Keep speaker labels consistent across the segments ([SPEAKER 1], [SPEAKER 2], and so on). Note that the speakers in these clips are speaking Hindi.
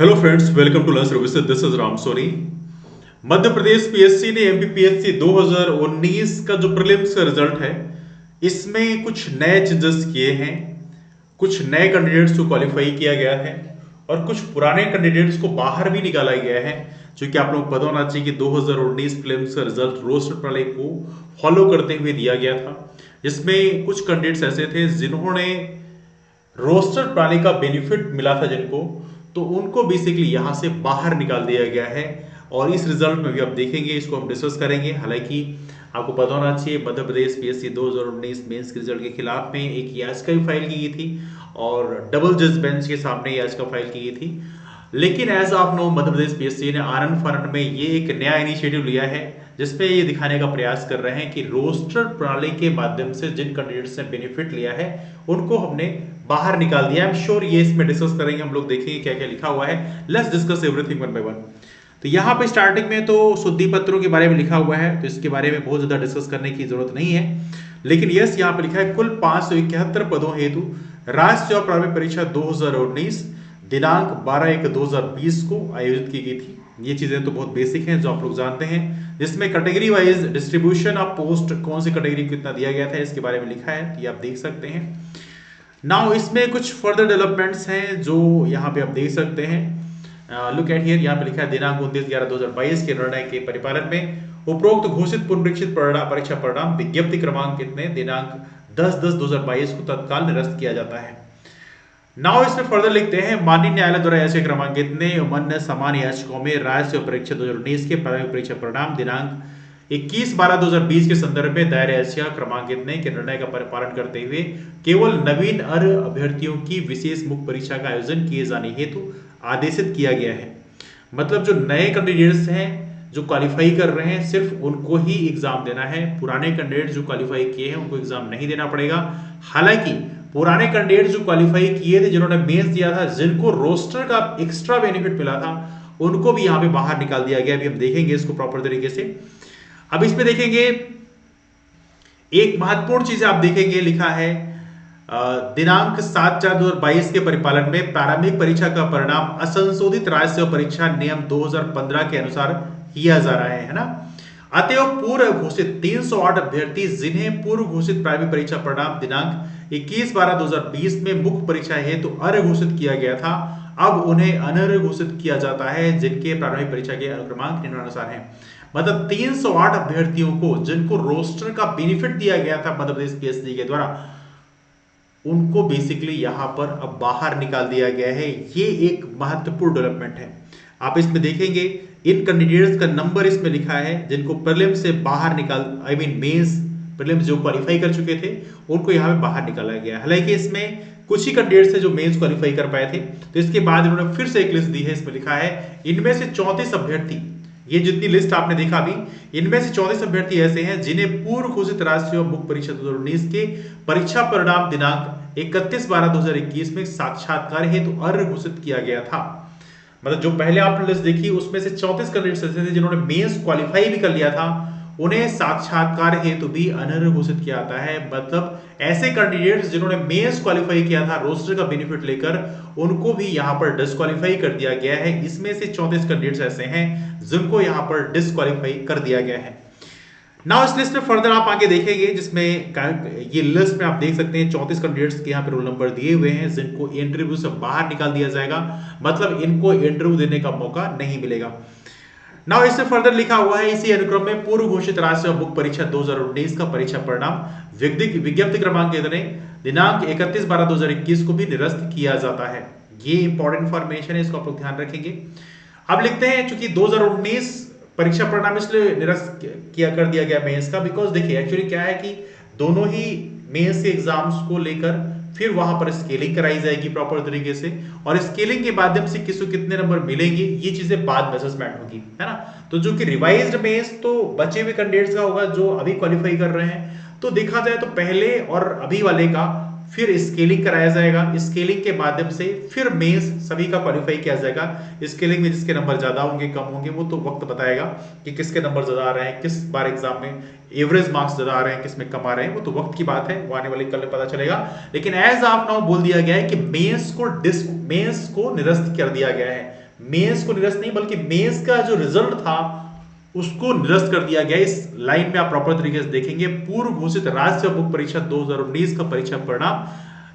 [SPEAKER 1] Hello friends, welcome to learn services. This is Ram Soni. Madhya Pradesh PSC ने एमपीपीएससी 2019 का जो प्रीलिम्स का रिजल्ट है, इसमें कुछ नए चेंजेस किए हैं। कुछ नए कैंडिडेट्स को क्वालिफाई किया गया है और कुछ पुराने कैंडिडेट्स को बाहर भी निकाला गया है। जो कि आप लोग पता होना चाहिए कि 2019 प्रीलिम्स का रिजल्ट रोस्टर प्रणाली को फॉलो करते हुए दिया गया था, जिसमें कुछ कैंडिडेट्स ऐसे थे जिन्होंने रोस्टर प्रणाली का बेनिफिट मिला था जिनको, तो उनको बेसिकली यहां से बाहर निकाल दिया गया है। और इस रिजल्ट में भी आप देखेंगे, इसको हम डिस्कस करेंगे। हालांकि आपको पता होना चाहिए मध्य प्रदेश पीएससी 2019 मेंस के रिजल्ट के खिलाफ में एक याचिका भी फाइल की गई थी और डबल जज बेंच के सामने याचिका फाइल की गई थी। लेकिन as of now Madhya Pradesh PSC ने आनंद फानंद में ये एक नया इनिशिएटिव लिया है, जिसपे ये दिखाने का प्रयास कर रहे हैं कि रोस्टर प्रणाली के माध्यम से जिन कैंडिडेट्स ने बेनिफिट लिया है उनको हमने बाहर निकाल दिया। आई एम श्योर ये इसमें डिस्कस करेंगे, हम लोग देखेंगे क्या क्या लिखा हुआ है। Let's discuss everything one by one. तो यहाँ पे स्टार्टिंग में तो शुद्धि पत्रों के बारे में लिखा हुआ है, तो इसके बारे में बहुत ज्यादा डिस्कस करने की जरूरत नहीं है। लेकिन यस, यहाँ पे लिखा है कुल 571 पदों हेतु राज्य सेवा प्रारंभिक परीक्षा 2019 दिनांक 12/1/2020 को आयोजित की गई थी। ये चीजें तो बहुत बेसिक हैं जो आप लोग जानते हैं, जिसमें category wise distribution of post कौन सी कैटेगरी को कितना दिया गया था इसके बारे में लिखा है, तो ये आप देख सकते हैं। नाउ इसमें कुछ फर्दर डेवलपमेंट्स हैं जो यहाँ पे आप देख सकते हैं। लुक एट हियर, यहाँ पे लिखा है दिनांक 29/11/2022 के निर्णय के परिपालन में उपरोक्त घोषित पुनरीक्षित परीक्षा परिणाम विज्ञप्ति क्रमांक कितने दिनांक 10/10/2022 को तत्काल निरस्त किया जाता है। नाउ इसमें फर्दर लिखते हैं माननीय न्यायालय द्वारा याचिका क्रमांक कितने मान्य समान याचिकाओं में राज्य सेवा परीक्षा 2019 के प्रारंभिक परीक्षा परिणाम दिनांक 21/12/2020 के संदर्भ में दायर याचिका क्रमांक कितने के निर्णय का पालन करते हुए केवल नवीन अर्ह अभ्यर्थियों की विशेष मुख्य परीक्षा का आयोजन किए जाने हेतु आदेशित किया गया है। मतलब जो नए कैंडिडेट्स हैं जो क्वालिफाई कर रहे हैं, सिर्फ उनको ही एग्जाम देना है। पुराने कैंडिडेट जो क्वालिफाई किए हैं उनको एग्जाम नहीं देना पड़ेगा। हालांकि पुराने कैंडिडेट जो क्वालिफाई किए थे, जिन्होंने मेंस दिया था, जिनको रोस्टर का एक्स्ट्रा बेनिफिट मिला था, उनको भी यहां पे बाहर निकाल दिया गया। अभी हम देखेंगे इसको प्रॉपर तरीके से। अब इसमें देखेंगे एक महत्वपूर्ण चीज आप देखेंगे, लिखा है दिनांक 7/4/2022 के परिपालन में प्रारंभिक परीक्षा का परिणाम असंशोधित राज्य सेवा परीक्षा नियम 2015 के अनुसार किया जा रहा है ना। अतएव पूर्व घोषित 308 अभ्यर्थी जिन्हें पूर्व घोषित प्रारंभिक परीक्षा परिणाम दिनांक 21/12/2020 में मुख्य परीक्षा हेतु तो अर्ह घोषित किया गया था, अब उन्हें अनर्ह घोषित किया जाता है, जिनके प्रारंभिक परीक्षा के अनुक्रमांक निम्नानुसार हैं। मतलब 308 अभ्यर्थियों को जिनको रोस्टर का बेनिफिट दिया गया था मध्य प्रदेश पीएससी के द्वारा, उनको बेसिकली यहां पर अब बाहर निकाल दिया गया है। ये एक महत्वपूर्ण डेवलपमेंट है। आप इसमें देखेंगे इन कैंडिडेट्स का नंबर इसमें लिखा है जिनको प्रीलिम से बाहर निकाल मेंस प्रीलिम्स जो क्वालिफाई कर चुके थे उनको यहां पे बाहर निकाला गया। हालांकि इसमें कुछ ही कैंडिडेट्स थे जो मेंस क्वालिफाई कर पाए थे, तो इसके बाद इन्होंने फिर से एक लिस्ट दी है। इसमें लिखा है इनमें से 34 अभ्यर्थी, ये जितनी लिस्ट आपने देखा अभी, इनमें से 34 अभ्यर्थी ऐसे हैं जिन्हें पूर्व घोषित राष्ट्रीय मुख्य परीक्षा 2019 के परीक्षा परिणाम दिनांक 31/12/2021 में साक्षात्कार हेतु अर्ह घोषित किया गया था। मतलब जो पहले आपने लिस्ट देखी उसमें से 34 कैंडिडेट्स ऐसे थे जिन्होंने मेंस क्वालिफाई भी कर लिया था, उन्हें साक्षात्कार हेतु भी अनर्ह घोषित किया जाता है। मतलब ऐसे कैंडिडेट्स जिन्होंने मेंस क्वालिफाई किया था रोस्टर का बेनिफिट लेकर, उनको भी यहां पर डिस्क्वालीफाई कर दिया गया है। इसमें से 34 कैंडिडेट्स ऐसे हैं जिनको यहां पर डिस्क्वालीफाई कर दिया गया है। नाउ इस लिस्ट में फर्दर आप आगे देखेंगे, जिसमें ये लिस्ट में आप देख सकते हैं 34 कैंडिडेट्स के यहाँ पे रोल नंबर दिए हुए हैं जिनको इंटरव्यू से बाहर निकाल दिया जाएगा। मतलब इनको इंटरव्यू देने का मौका नहीं मिलेगा। नाउ इससे फर्दर लिखा हुआ है इसी अनुक्रम में पूर्व घोषित राष्ट्रीय मुख्य परीक्षा 2019 का परीक्षा परिणाम विज्ञप्ति क्रमांक कितने दिनांक 31/12/2021 को भी निरस्त किया जाता है। ये इंपॉर्टेंट इंफॉर्मेशन है, इसको आप लोग ध्यान रखेंगे। अब लिखते हैं चूंकि 2019 परीक्षा परिणाम इसलिए निरस्त किया कर दिया गया मेंस का, बिकॉज देखिए एक्चुअली क्या है कि दोनों ही मेंस के एग्जाम्स को लेकर फिर वहां पर स्केलिंग कराई जाएगी प्रॉपर तरीके से, और स्केलिंग के माध्यम से किसको कितने नंबर मिलेंगे ये चीजें बाद में असेसमेंट होगी, है ना। तो जो कि रिवाइज्ड मेंस तो बचे हुए कैंडिडेट्स का होगा जो अभी क्वालिफाई कर रहे हैं। तो देखा जाए तो पहले और अभी वाले का फिर स्केलिंग कराया जाएगा। स्केलिंग के माध्यम से फिर मेंस सभी का क्वालिफाई किया जाएगा। स्केलिंग में जिसके नंबर ज्यादा होंगे कम होंगे वो तो वक्त बताएगा कि किसके नंबर ज्यादा आ रहे हैं, किस बार एग्जाम में एवरेज मार्क्स ज्यादा आ रहे हैं, किस में कम आ रहे हैं, वो तो वक्त की बात है, वो आने वाले कल में पता चलेगा। लेकिन एज ऑफ नाउ बोल दिया गया है कि मेंस को निरस्त कर दिया गया है। मेंस को निरस्त नहीं बल्कि मेंस का जो रिजल्ट था उसको निरस्त कर दिया गया। इस लाइन में आप प्रॉपर तरीके से देखेंगे, पूर्व घोषित राज्य मुख्य परीक्षा 2019 का परीक्षा परिणाम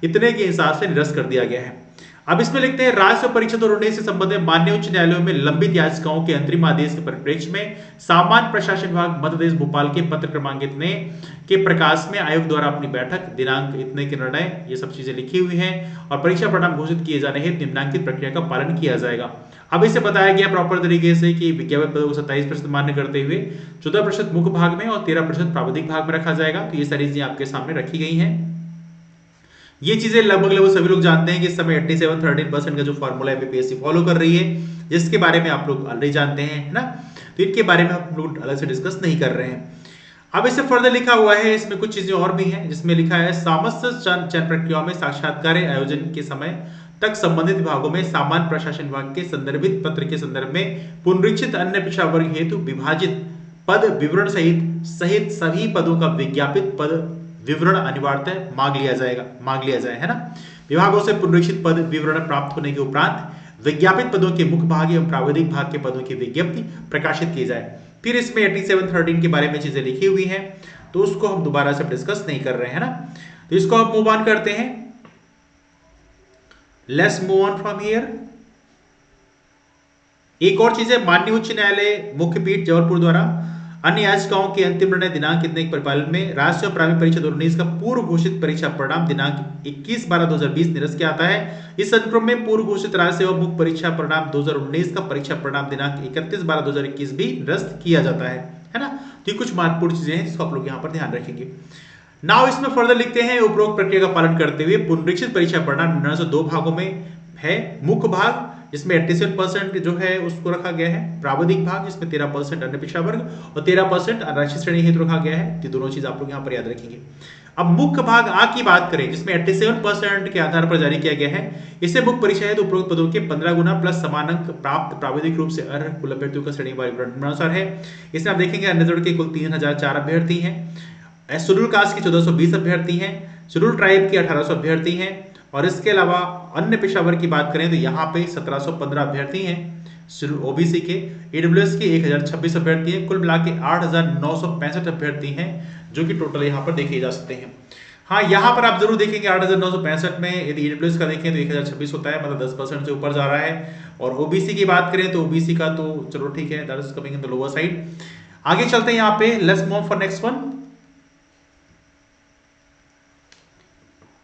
[SPEAKER 1] इतने के हिसाब से निरस्त कर दिया गया है। अब इसमें लिखते हैं राज्य परीक्षा 2019 से संबंधित मान्य उच्च न्यायालयों में लंबित याचिकाओं के अंतरिम आदेश के परिप्रेक्ष्य में सामान्य प्रशासन विभाग मध्य प्रदेश भोपाल के पत्र क्रमांक इतने के प्रकाश में आयोग द्वारा अपनी बैठक दिनांक इतने के निर्णय, ये सब चीजें लिखी हुई हैं और परीक्षा परिणाम घोषित किए जाने हेतु निम्नांकित प्रक्रिया का पालन किया जाएगा। अब इसे बताया गया प्रॉपर तरीके से कि विज्ञापन पदों को 27% मान्य करते हुए 14% मुख्य भाग में और 13% प्राविधिक भाग में रखा जाएगा। तो ये सारी चीजें आपके सामने रखी गई हैं। ये चीजें लगभग सभी लोग जानते हैं कि इस समय 87-13% का जो फॉर्मूला है बीपीएससी फॉलो कर रही है, जिसके बारे में आप लोग ऑलरेडी जानते हैं, है ना। तो इनके बारे में हम लोग अलग से डिस्कस नहीं कर रहे हैं। अब इससे फर्दर लिखा हुआ है, इसमें कुछ चीजें और भी हैं, जिसमें लिखा है समस्त चयन प्रक्रियाओं में साक्षात्कार आयोजन के समय तक संबंधित विभागों में सामान्य प्रशासन विभाग के संदर्भित पत्र के संदर्भ में पुनरीक्षित अन्य पिछड़ा वर्ग हेतु विभाजित पद विवरण सहित सभी पदों का विज्ञापित पद विवरण अनिवार्यतः मांग लिया जाए, है ना। विभागों से पुनरीक्षित पद विवरण प्राप्त होने के उपरांत विज्ञापित पदों के मुख्य भाग एवं प्राविधिक भाग के पदों की विज्ञप्ति प्रकाशित की जाए। फिर इसमें 87-13 के बारे में चीजें लिखी हुई हैं, तो उसको हम दोबारा से डिस्कस नहीं कर रहे हैं, ना। तो इसको हम मूव ऑन करते हैं। Let's move on from here. एक और चीज है, माननीय उच्च न्यायालय मुख्य पीठ जबलपुर द्वारा अन्य याचिकाओं के अंतिम निर्णय दिनांक कितने के परिपालन में राष्ट्रीय प्रारंभिक परीक्षा 2019 का पूर्व घोषित परीक्षा परिणाम दिनांक 21/12/2020 निरस्त किया जाता है। इस अनुक्रम में पूर्व घोषित राज्य एवं मुख्य परीक्षा परिणाम 2019 का परीक्षा परिणाम दिनांक 31/12/2021 भी निरस्त किया जाता है ना। तो ये कुछ महत्वपूर्ण चीजें हैं जिसको आप लोग यहाँ पर ध्यान रखेंगे। नाउ इसमें फर्दर लिखते हैं, उपरोक्त प्रक्रिया का पालन करते हुए पुनरीक्षित परीक्षा परिणाम निर्णय से 2 भागों में है। मुख्य भाग जिसमें 87% जो है उसको रखा गया है, प्राविधिक भाग जिसमें 13% अन्य पिछड़ा वर्ग और 13% आरक्षित श्रेणी हेतु रखा गया है। ये दोनों चीज आप लोग यहाँ पर याद रखेंगे। अब मुख्य भाग आ की बात करें, जिसमें 87% के आधार पर जारी किया गया है, इसे मुख्य परीक्षा हेतु उपरोक्त पदों के 15 गुना प्लस समान अंक प्राप्त प्राविधिक रूप से अर्ह कुल अभ्यर्थियों का श्रेणीवार विवरण निम्नानुसार है। इसमें आप देखेंगे अन्य के कुल 3004 अभ्यर्थी हैं, शेड्यूल कास्ट के 1420 अभ्यर्थी हैं, शेड्यूल ट्राइब के 1800 अभ्यर्थी हैं और इसके अलावा अन्य पेशा वर्ग की बात करें तो यहाँ पे 1715 अभ्यर्थी हैं ओबीसी के, ईडब्ल्यूएस के 1026 अभ्यर्थी हैं, कुल मिला के 8965 अभ्यर्थी हैं जो कि टोटल यहाँ पर देखे जा सकते हैं। हाँ, यहाँ पर आप जरूर देखेंगे 8965 में यदि ईडब्ल्यूएस का देखें तो 1026 होता है, मतलब 10% से ऊपर जा रहा है। और ओबीसी की बात करें तो ओबीसी का तो चलो ठीक है, that is coming in the lower side. आगे चलते हैं यहाँ पे, let's move for next one.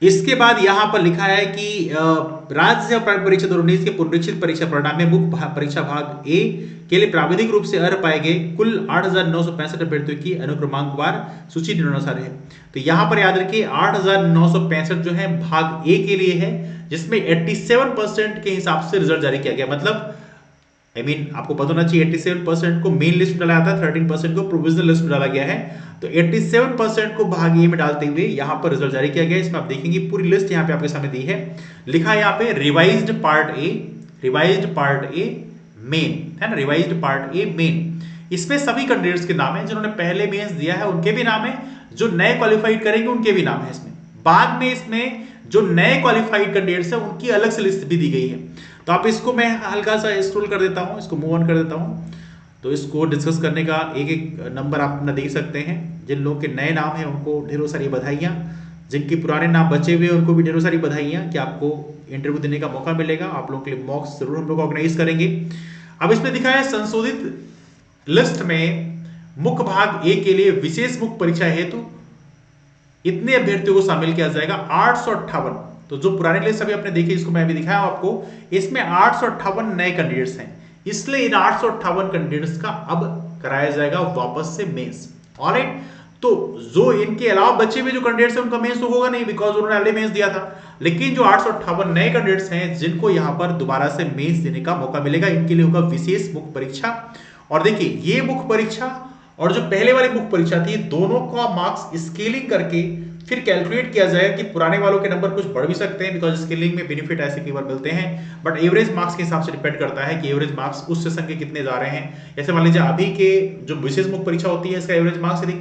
[SPEAKER 1] इसके बाद यहां पर लिखा है कि राज्य परीक्षा 2019 के पुनरीक्षित परीक्षा परिणाम में मुख्य परीक्षा भाग ए के लिए प्राविधिक रूप से अर्ह पाए गए कुल 8965 अभ्यर्थियों की अनुक्रमांकवार सूची निम्नानुसार है। तो यहां पर याद रखिए 8965 जो है भाग ए के लिए है, जिसमें 87% के हिसाब से रिजल्ट जारी किया गया। मतलब आपको पता होना चाहिए 87% को मेन लिस्ट में डाला जाता है, 13% को प्रोविजनल लिस्ट में डाला गया है। तो 87% को भाग ए में डालते हुए यहाँ पर रिजल्ट जारी किया गया। इसमें आप देखेंगे पूरी लिस्ट यहाँ पे आपके सामने दी है, लिखा है यहाँ पे रिवाइज्ड पार्ट ए मेन, है ना, रिवाइज्ड पार्ट ए मेन। इसमें सभी कैंडिडेट्स के नाम है, जिन्होंने पहले मेंस दिया है उनके भी नाम है, जो नए क्वालिफाइड करेंगे उनके भी नाम है इसमें। बाद में इसमें जो नए क्वालिफाइड कैंडिडेट्स है उनकी अलग से लिस्ट भी दी गई है। तो आप इसको मैं हल्का सा स्क्रॉल कर देता हूं, इसको मूव ऑन कर देता हूं। तो इसको डिस्कस करने का एक एक नंबर आप अपना देख सकते हैं। जिन लोगों के नए नाम हैं उनको ढेरों सारी बधाइयाँ, जिनके पुराने नाम बचे हुए उनको भी ढेरों सारी बधाइयाँ कि आपको इंटरव्यू देने का मौका मिलेगा। आप लोगों के लिए मॉक्स जरूर हम लोग ऑर्गेनाइज करेंगे। अब इसमें दिखा है संशोधित लिस्ट में मुख्य भाग ए के लिए विशेष मुख्य परीक्षा हेतु इतने अभ्यर्थियों को शामिल किया जाएगा, 858। तो जो पुराने लिस्ट अभी आपने देखी, इसको मैं अभी दिखाया आपको, इसमें 858 नए कैंडिडेट्स हैं, इसलिए इन 858 कैंडिडेट्स का अब कराया जाएगा वापस से मेंस। ऑलराइट, तो जो इनके अलावा बचे हुए जो कैंडिडेट्स हैं उनका मेंस तो होगा नहीं, बिकॉज उन्होंने पहले मेंस दिया था। लेकिन जो 858 नए कैंडिडेट्स हैं जिनको यहां पर दोबारा से मेंस देने का मौका मिलेगा, इनके लिए होगा विशेष मुख्य परीक्षा। और देखिए, ये मुख्य परीक्षा और जो पहले वाली मुख्य परीक्षा थी, दोनों का मार्क्स स्केलिंग करके फिर कैलकुलेट किया जाएगा कि पुराने वालों के नंबर कुछ बढ़ भी सकते हैं, बिकॉज स्केलिंग में बेनिफिट ऐसे कई बार मिलते हैं, बट एवरेज मार्क्स के हिसाब से डिपेंड करता है कि एवरेज मार्क्स उस सेशन के कितने जा रहे हैं। जैसे मान लीजिए अभी के जो विशेष मुख्य परीक्षा होती है, इसका एवरेज मार्क्स यदि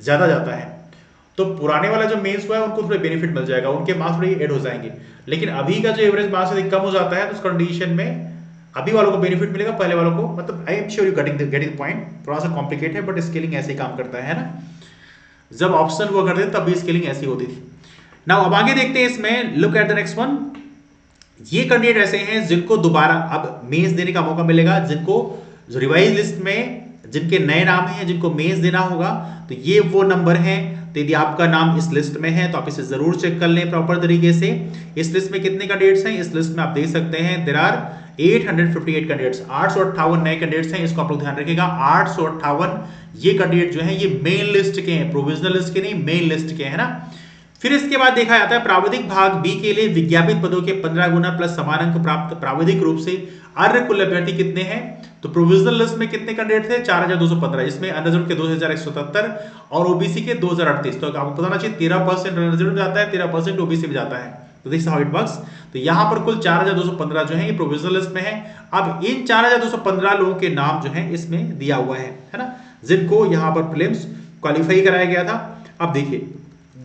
[SPEAKER 1] ज्यादा जाता है तो पुराने वाला जो मेंस हुआ है उनको थोड़ा बेनिफिट मिल जाएगा, उनके मार्क्स थोड़े ऐड हो जाएंगे। लेकिन अभी का जो एवरेज मार्क्स यदि कम हो जाता है तो उस कंडीशन में अभी वालों को बेनिफिट मिलेगा, पहले वालों को, मतलब I am sure you getting point. थोड़ा सा कॉम्प्लिकेट है बट स्केलिंग ऐसे ही काम करता है ना, जब ऑप्शनल हुआ करते थे तब भी स्केलिंग ऐसी होती थी। नाउ अब आगे देखते हैं इसमें, look at the next one. ये कैंडिडेट ऐसे हैं जिनको दोबारा अब मेंस देने का मौका मिलेगा, जिनको रिवाइज लिस्ट में जिनके नए नाम हैं, जिनको मेंस देना होगा, तो ये वो नंबर हैं। तो यदि आपका नाम इस लिस्ट में है तो आप इसे जरूर चेक कर लें प्रॉपर तरीके से। इस लिस्ट में कितने कैंडिडेट्स हैं, इस लिस्ट में आप देख सकते हैं देयर आर 858 कैंडिडेट्स, 858 नए कैंडिडेट्स हैं, इसको आप लोग ध्यान रखिएगा। 858 ये कैंडिडेट जो है ये मेन लिस्ट के हैं, प्रोविजनल लिस्ट के नहीं, मेन लिस्ट के है ना। फिर इसके बाद देखा जाता है प्राविधिक भाग बी के लिए विज्ञापित पदों के 15 गुना प्लस समान अंक प्राप्त प्राविधिक रूप से अर्ह कुल अभ्यर्थी कितने हैं। तो प्रोविजनल लिस्ट में कितने कैंडिडेट थे, 4215, इसमें अनरिजर्व्ड के 2177 और ओबीसी के 2038। तो आपको पता होना चाहिए 13% अनरिजर्व्ड जाता है, 13% ओबीसी में जाता है। तो दिस हाउ इट वर्क्स। तो यहां पर कुल 4215 जो है ये प्रोविजनल लिस्ट में है। अब इन 4215 लोगों के नाम जो है इसमें दिया हुआ है ना, जिनको यहां पर प्रीलिम्स क्वालिफाई कराया गया था। अब देखिए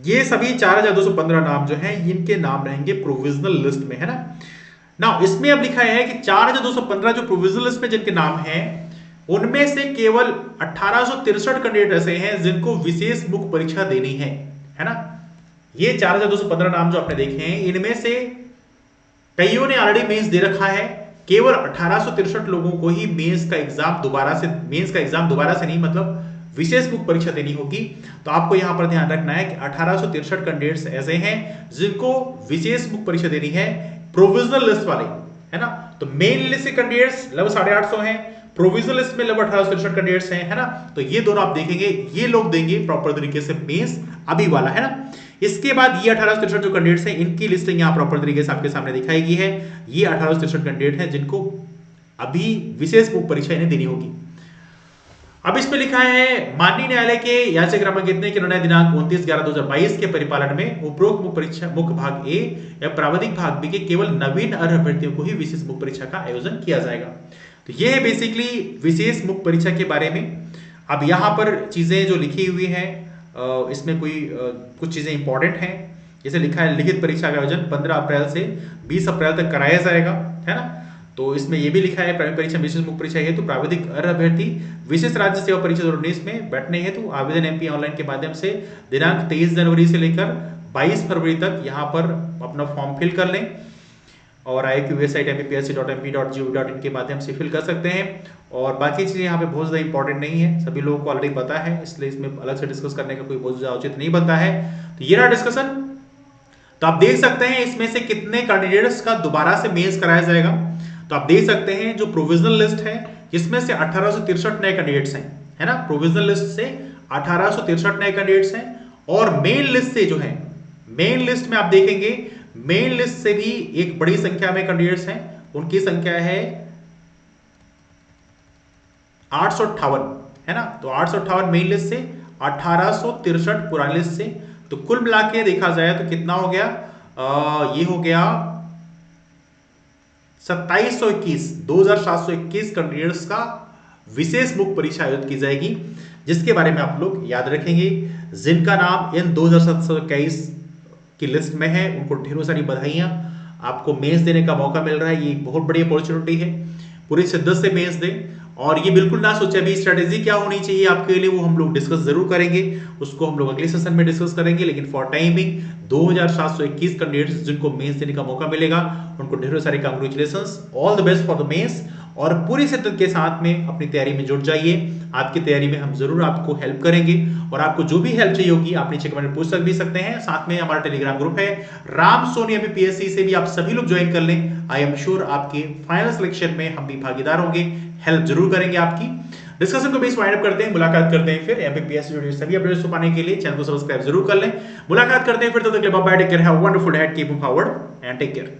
[SPEAKER 1] ये सभी 4215 नाम जो हैं इनके नाम रहेंगे प्रोविजनल लिस्ट में, है ना। इसमें अब लिखा है कि 4215 जो प्रोविजनल लिस्ट में जिनके नाम हैं उनमें से केवल 1863 कैंडिडेट ऐसे हैं जिनको विशेष मुख्य परीक्षा देनी है ना। ये 4215 नाम जो आपने देखे हैं इनमें से कईयों ने ऑलरेडी मेंस दे रखा है, केवल 1863 लोगों को ही मेंस का एग्जाम दोबारा से नहीं, मतलब विशेष मुख्य परीक्षा देनी होगी। तो आपको यहां पर ध्यान रखना है कि 1863 कैंडिडेट्स ऐसे हैं जिनको विशेष मुख्य परीक्षा देनी है, प्रोविजनल लिस्ट वाले, है ना। तो मेन लिस्ट के कैंडिडेट्स लगभग 850 हैं, प्रोविजनल लिस्ट में लगभग 1863 कैंडिडेट्स हैं, है ना। तो ये दोनों आप देखेंगे, ये लोग देंगे प्रॉपर तरीके से मेंस अभी वाला, है ना। इसके बाद ये 1863 जो कैंडिडेट्स हैं इनकी लिस्टिंग यहां प्रॉपर तरीके से आपके सामने दिखाई गई है। ये 1863 कैंडिडेट हैं जिनको अभी विशेष मुख्य परीक्षा इन्हें देनी होगी। अब इसमें लिखा है माननीय न्यायालय के याचिका क्रमांक कितने के निर्णय दिनांक 29/11/2022 के परिपालन में उपरोक्त मुख्य परीक्षा मुख्य भाग ए या प्राविधिक भाग बी के केवल नवीन अर्ह अभ्यर्थियों को ही विशेष मुख्य परीक्षा का आयोजन किया जाएगा। तो ये है बेसिकली विशेष मुख्य परीक्षा के बारे में। अब यहाँ पर चीजें जो लिखी हुई है इसमें कुछ चीजें इंपॉर्टेंट हैं। जैसे लिखा है लिखित परीक्षा का आयोजन 15 अप्रैल से 20 अप्रैल तक कराया जाएगा, है ना। तो इसमें यह भी लिखा है प्राइमरी परीक्षा विशेष मुख्य परीक्षा हेतु प्राविधिक अर्ह अभ्यर्थी विशेष राज्य सेवा परीक्षा 2019 में बैठने हेतु आवेदन एमपी ऑनलाइन के माध्यम से दिनांक 23 जनवरी से लेकर 22 फरवरी तक यहाँ पर अपना फॉर्म फिल कर लें और आयोग की वेबसाइट mpsc.mp.gov.in के माध्यम से फिल कर सकते हैं। और बाकी चीजें यहाँ पे बहुत ज्यादा इंपॉर्टेंट नहीं है, सभी लोगों को ऑलरेडी पता है, इसलिए इसमें अलग से डिस्कस करने का कोई बहुत ज्यादा उचित नहीं बनता है। तो ये रहा डिस्कशन। तो आप देख सकते हैं इसमें से कितने कैंडिडेट्स का दोबारा से मेंस कराया जाएगा। तो आप देख सकते हैं जो प्रोविजनल लिस्ट है जिसमें से 1863 नए कैंडिडेट्स हैं, है ना। प्रोविजनल लिस्ट से 1863 नए कैंडिडेट्स हैं और मेन लिस्ट से जो है, मेन लिस्ट में आप देखेंगे मेन लिस्ट से भी एक बड़ी संख्या में कैंडिडेट्स हैं, उनकी संख्या है 858, है ना। तो 858 मेन लिस्ट से, 1863 पुरानी लिस्ट से। तो कुल मिला के देखा जाए तो कितना हो गया, ये हो गया 2721 कैंडिडेट्स का विशेष मुख्य परीक्षा आयोजित की जाएगी, जिसके बारे में आप लोग याद रखेंगे। जिनका नाम इन 2721 की लिस्ट में है उनको ढेरों सारी बधाइयां, आपको मेंस देने का मौका मिल रहा है। ये एक बहुत बड़ी अपॉर्चुनिटी है, पूरी शिद्दत से मेंस दें। और ये बिल्कुल ना सोचे अभी स्ट्रेटेजी क्या होनी चाहिए आपके लिए, वो हम लोग डिस्कस जरूर करेंगे, उसको हम लोग अगले सेशन में डिस्कस करेंगे। लेकिन फॉर टाइमिंग 2721 कैंडिडेट्स जिनको मेंस देने का मौका मिलेगा उनको ढेरों सारे congratulations, all the best for the mains. और पूरी शिद्दत के साथ में अपनी तैयारी में जुट जाइए। आपकी तैयारी में हम जरूर आपको हेल्प करेंगे और आपको जो भी हेल्प चाहिए होगी आप नीचे कमेंट में पूछ भी सकते हैं। साथ में हमारा टेलीग्राम ग्रुप है राम सोनी एमपीएससी से भी आप सभी लोग ज्वाइन कर लें। आई एम श्योर आपके फाइनल सिलेक्शन में हम भी भागीदार होंगे, हेल्प जरूर करेंगे आपकी। डिस्कशन को भी वाइंड अप करते हैं, मुलाकात करते हैं फिर एमपीएससी वीडियो सभी अपडेट्स पाने के लिए चैनल को सब्सक्राइब जरूर कर लें। मुलाकात करते हैं फिर, तब तक के लिए bye bye, take care, have a wonderful day, keep moving forward and take care.